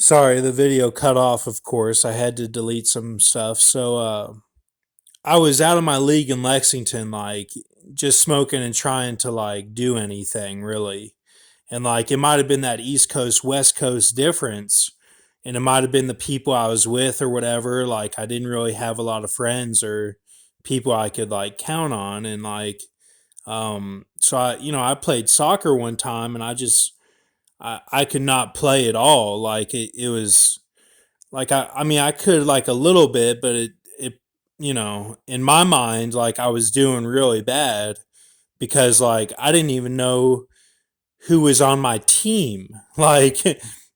Sorry, the video cut off, of course. I had to delete some stuff. I was out of my league in Lexington, like, just smoking and trying to, like, do anything, really. And, like, it might have been that East Coast, West Coast difference. And it might have been the people I was with or whatever. Like, I didn't really have a lot of friends or people I could, like, count on. I played soccer one time and I could not play at all. Like it was like I mean I could like a little bit, but in my mind like I was doing really bad because like I didn't even know who was on my team. Like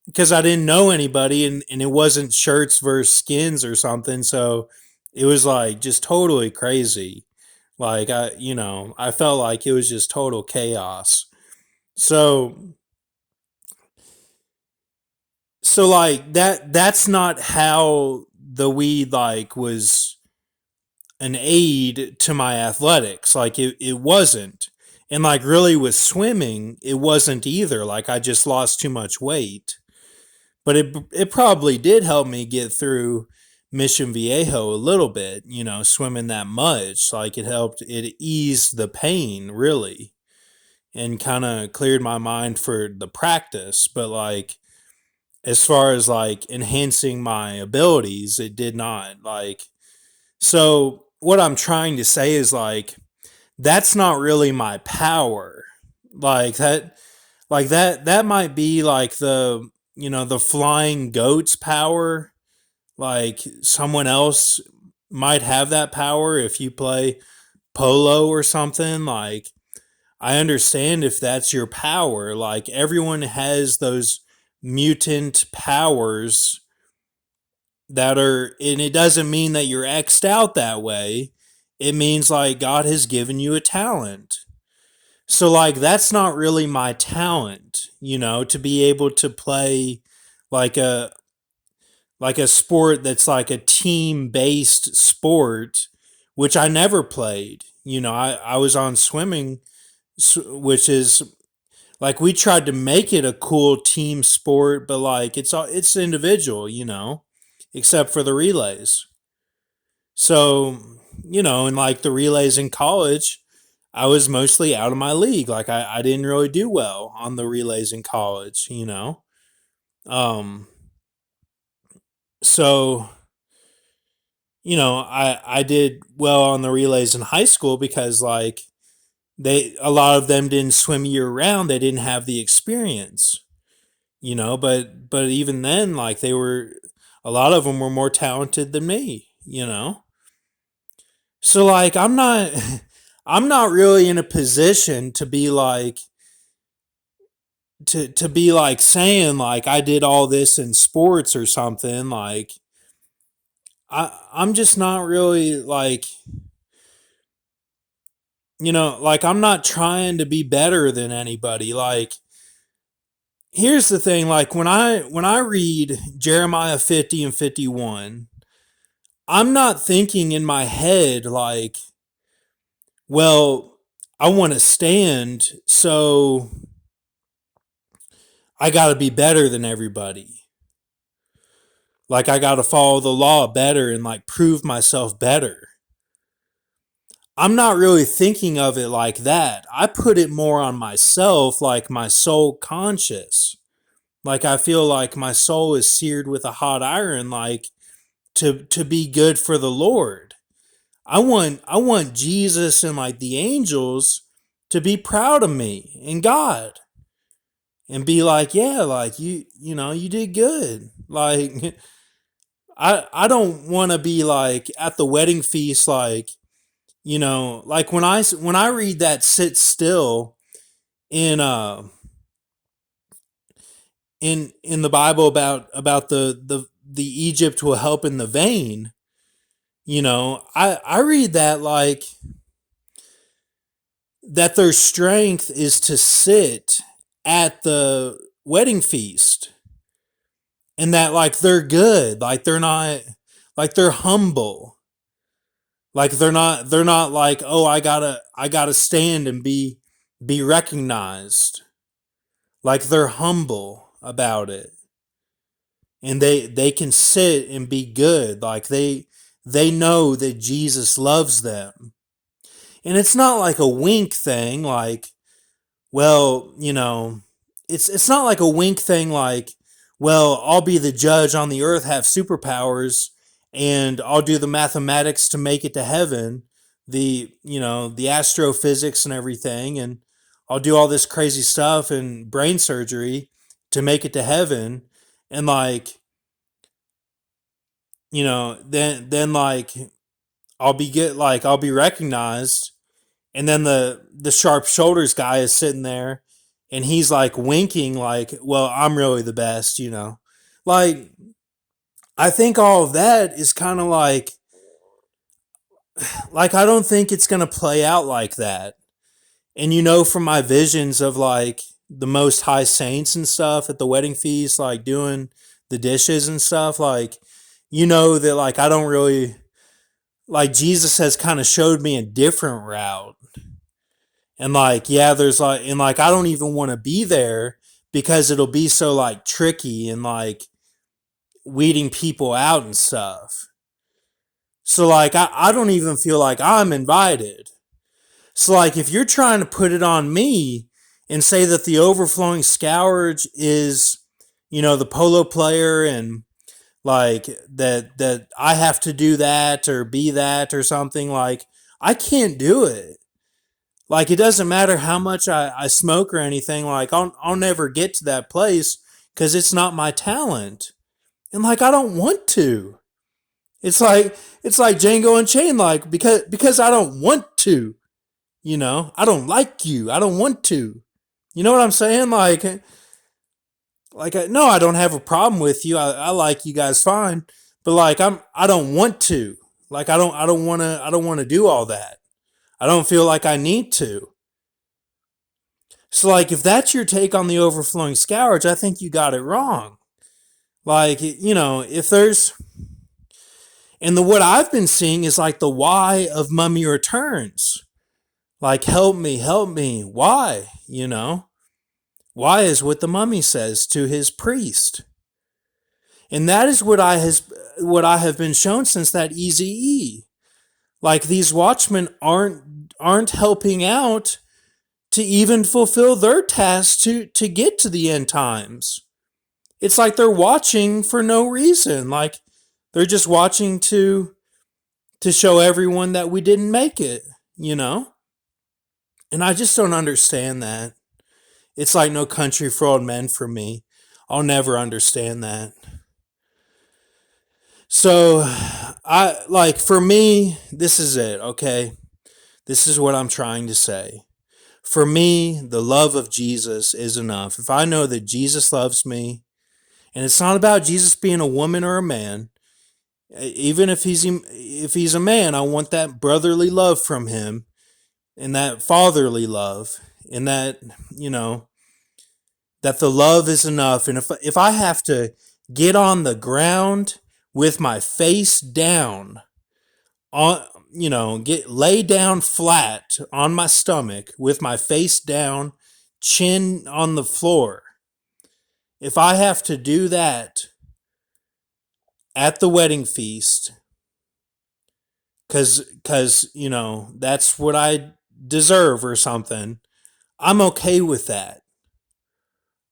because I didn't know anybody and it wasn't shirts versus skins or something. So it was like just totally crazy. Like I felt like it was just total chaos. So like that's not how the weed like was an aid to my athletics. Like it wasn't. And like really with swimming, it wasn't either. Like I just lost too much weight. But it probably did help me get through Mission Viejo a little bit, swimming that much. Like it eased the pain really and kind of cleared my mind for the practice. But like as far as like enhancing my abilities, it did not. So what I'm trying to say is like that's not really my power. Like that might be like the flying goat's power. Like someone else might have that power if you play polo or something. Like I understand if that's your power. Like everyone has those mutant powers that are, and it doesn't mean that you're X'd out that way. It means like God has given you a talent. So like that's not really my talent, to be able to play like a sport that's like a team based sport, which I never played. I was on swimming, which is like we tried to make it a cool team sport, but like it's individual, except for the relays. So, in like the relays in college, I was mostly out of my league. Like I didn't really do well on the relays in college. Um so, I did well on the relays in high school because like a lot of them didn't swim year round. They didn't have the experience. But even then like a lot of them were more talented than me. So like I'm not really in a position to be like to be like saying like I did all this in sports or something. Like I'm just not really like like I'm not trying to be better than anybody. Like here's the thing, like when I read Jeremiah 50 and 51, I'm not thinking in my head like, well, I want to stand, so I got to be better than everybody. Like I got to follow the law better and like prove myself better. I'm not really thinking of it like that. I put it more on myself, like my soul conscious. Like I feel like my soul is seared with a hot iron, like to be good for the Lord. I want Jesus and like the angels to be proud of me and God and be like, yeah, like you did good. Like I don't want to be like at the wedding feast like, like when I read that sit still in in the Bible about the Egypt will help in the vein, I read that like that their strength is to sit at the wedding feast and that like they're good, like they're not, like they're humble, like they're not like, oh, I gotta stand and be recognized. Like they're humble about it. and they can sit and be good. Like they know that Jesus loves them. And it's not like a wink thing, like, well, it's not like a wink thing like, well, I'll be the judge on the earth, have superpowers, and I'll do the mathematics to make it to heaven, the astrophysics and everything, and I'll do all this crazy stuff and brain surgery to make it to heaven, and like, then like I'll be recognized, and then the sharp shoulders guy is sitting there and he's like winking like, well, I'm really the best. Like, I think all of that is kind of like I don't think it's going to play out like that. And from my visions of like the most high saints and stuff at the wedding feast, like doing the dishes and stuff, like, that like I don't really, like, Jesus has kind of showed me a different route. And like, yeah, there's like, and like, I don't even want to be there because it'll be so like tricky and like weeding people out and stuff. So like, I don't even feel like I'm invited. So like, if you're trying to put it on me and say that the overflowing scourge is, the polo player, and like that I have to do that or be that or something, like, I can't do it. Like, it doesn't matter how much I smoke or anything. Like, I'll never get to that place because it's not my talent. And like, I don't want to. It's like Django Unchained. Like, because I don't want to. I don't like you. I don't want to. You know what I'm saying? No, I don't have a problem with you. I like you guys fine, but like, I don't want to. Like, I don't want to do all that. I don't feel like I need to. So like, if that's your take on the overflowing scourge, I think you got it wrong. Like, if there's, and the what I've been seeing is like the why of Mummy Returns. Like, help me, help me. Why? Why is what the mummy says to his priest. And that is what I have been shown since that Easy E. Like, these watchmen aren't helping out to even fulfill their task to get to the end times. It's like they're watching for no reason. Like, they're just watching to show everyone that we didn't make it. And I just don't understand that. It's like No Country for Old Men for me. I'll never understand that. So, for me, this is it, okay? This is what I'm trying to say. For me, the love of Jesus is enough. If I know that Jesus loves me, and it's not about Jesus being a woman or a man, even if he's a man, I want that brotherly love from him, and that fatherly love, and that, that the love is enough. And if I have to get on the ground with my face down, lay down flat on my stomach with my face down, chin on the floor, if I have to do that at the wedding feast, because that's what I deserve or something, I'm okay with that.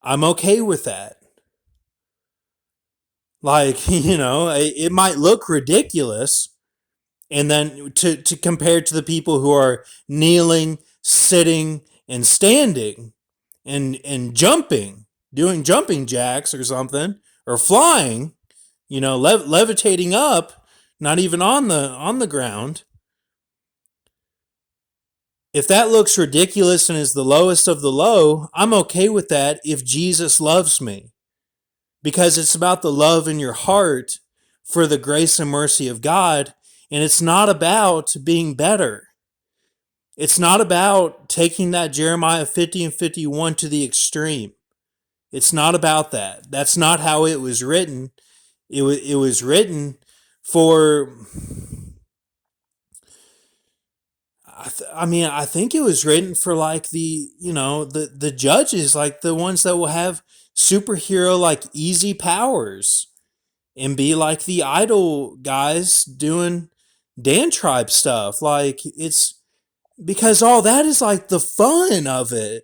I'm okay with that. Like, it might look ridiculous, and then to compare to the people who are kneeling, sitting, and standing, and jumping, doing jumping jacks or something, or flying, levitating up, not even on the ground. If that looks ridiculous and is the lowest of the low, I'm okay with that if Jesus loves me. Because it's about the love in your heart for the grace and mercy of God, and it's not about being better. It's not about taking that Jeremiah 50 and 51 to the extreme. It's not about that. That's not how it was written. It was written for... I think it was written for like the judges, like the ones that will have superhero like easy powers. and be like the idol guys doing Dan tribe stuff. Like it's because all that is like the fun of it.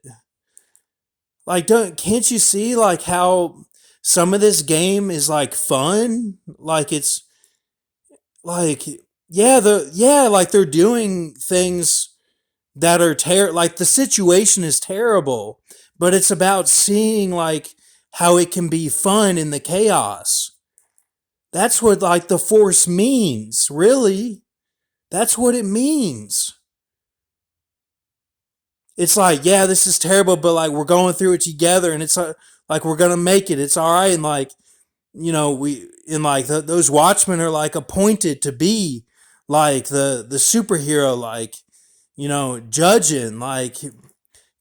Like don't can't you see like how some of this game is like fun? Like it's like like they're doing things that are like the situation is terrible, but it's about seeing like how it can be fun in the chaos. That's what like the force means, really. That's what it means. It's like, yeah, this is terrible, but like we're going through it together, and it's like we're gonna make it. It's all right, and like we and like those Watchmen are like appointed to be like the superhero, like judging, like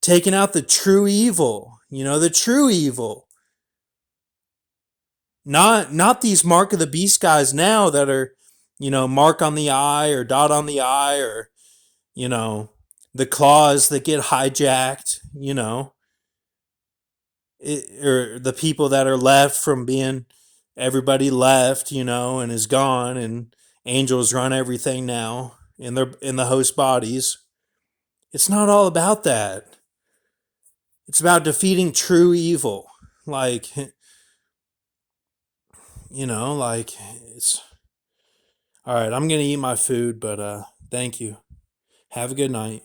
taking out the true evil. The true evil. Not these Mark of the Beast guys now that are, mark on the eye or dot on the eye or, you know, the claws that get hijacked, or the people that are left from being everybody left, and is gone and angels run everything now in the host bodies. It's not all about that. It's about defeating true evil. Like, like it's all right. I'm gonna eat my food, but thank you. Have a good night.